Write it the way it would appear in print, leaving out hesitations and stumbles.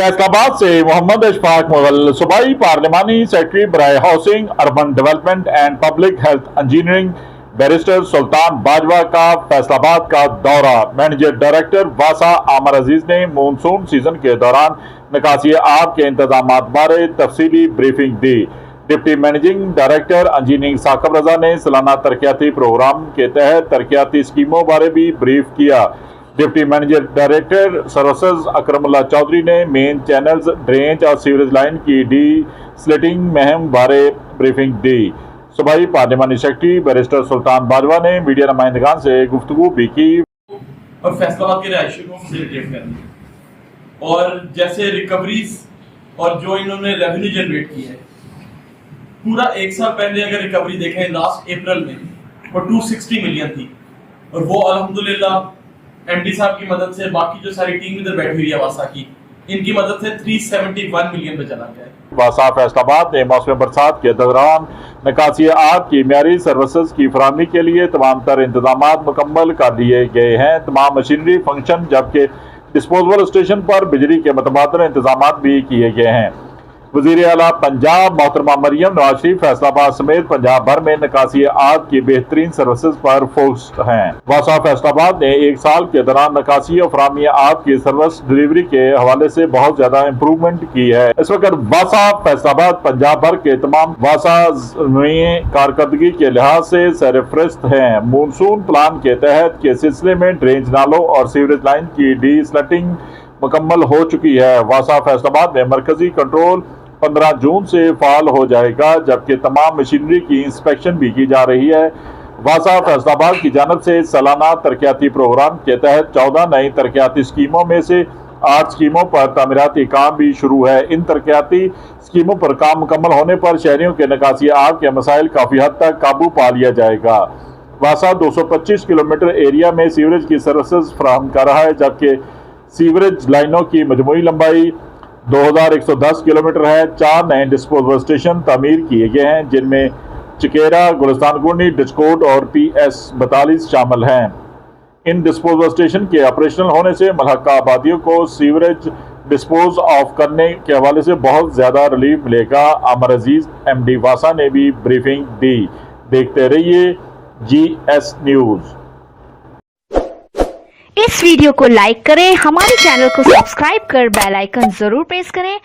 फैसलाबाद से मोहम्मद अशफाक मुगल सूबाई पार्लिमानी सेक्रेटरी बराए housing, urban development and public health engineering barrister Sultan Bajwa का फैसलाबाद का दौरा। मैनेजर डायरेक्टर वासा आमर अजीज ने मानसून सीजन के दौरान निकासी आब के इंतजाम बारे तफसीली ब्रीफिंग दी। Deputy managing director engineering Saqib Raza ने सालाना तरक्याती प्रोग्राम के तहत तरक्याती स्कीमों बारे भी ब्रीफ किया। Deputy manager director services Akramullah Chaudhry ने मेन चैनल्स, ड्रेनेज और सीवरेज लाइन की डी स्लिटिंग मुहिम बारे ब्रीफिंग दी। सूबाई पार्लिमानी सेक्रेटरी बैरिस्टर सुल्तान बाजवा ने मीडिया नुमाइंदगान से गुफ्तगू भी की और फैसलाबाद के रिहायशी को फैसिलिटेट करनी और जैसे रिकवरीज और जो इन्होंने रेवेन्यू जनरेट की है, पूरा एक साल पहले अगर रिकवरी देखें लास्ट अप्रैल में वो 260 मिलियन थी और वो अल्हम्दुलिल्लाह एमडी साहब की मदद से, बाकी जो सारी टीम इधर बैठी हुई है वासा की, इनकी मदद से 371 मिलियन पे चला गया है। वासा फैसलाबाद ने मौसम बरसात के दौरान निकासी आब की मियारी सर्विसेज की फराहमी के लिए तमाम तर इंतजाम मुकम्मल कर लिए गए हैं। तमाम मशीनरी फंक्शन जबकि डिस्पोजेबल स्टेशन पर बिजली के मुतबादल इंतजाम भी किए गए हैं। वज़ीर आला पंजाब मोहतरमा मरियम नवाज शरीफ फैसलाबाद समेत पंजाब भर में निकासी आब की बेहतरीन सर्विसेज पर फोकस्ड हैं। वासा फैसलाबाद ने एक साल के दौरान निकासी और फराहमी आब की सर्विस डिलीवरी के हवाले से बहुत ज्यादा इम्प्रूवमेंट की है। इस वक्त वासा फैसलाबाद पंजाब भर के तमाम वासा में कारकर्दगी के लिहाज से सरफहरिस्त हैं। मानसून प्लान के तहत के सिलसिले में ड्रेनेज नालों और सीवरेज लाइन की डी स्लटिंग मुकम्मल हो चुकी है। वासा फैसलाबाद में मरकजी कंट्रोल 15 जून से फाल हो जाएगा, जबकि तमाम मशीनरी की इंस्पेक्शन भी की जा रही है। वासा फैसलाबाद की जानब से सालाना तरक्याती प्रोग्राम के तहत 14 नई तरक्याती स्कीमों में से 8 स्कीमों पर तामीराती काम भी शुरू है। इन तरक्याती स्कीमों पर काम मुकम्मल होने पर शहरियों के निकासी आब के मसाइल काफ़ी हद तक काबू पा लिया जाएगा। वासा 225 किलोमीटर एरिया में सीवरेज की सर्विसेज फराहम कर रहा है, जबकि सीवरेज लाइनों की मजमूई लंबाई 2110 किलोमीटर है। 4 नए डिस्पोजेबल स्टेशन तामीर किए गए हैं, जिनमें चिकेरा, गुलिस्तान गुंडी, डिस्कोट और PS42 शामिल हैं। इन डिस्पोजेबल स्टेशन के ऑपरेशनल होने से मलहका आबादियों को सीवरेज डिस्पोज ऑफ करने के हवाले से बहुत ज़्यादा रिलीफ मिलेगा। आमर अजीज MD वासा ने भी ब्रीफिंग दी। देखते रहिए GS न्यूज़। इस वीडियो को लाइक करें, हमारे चैनल को सब्सक्राइब कर बेल आइकन जरूर प्रेस करें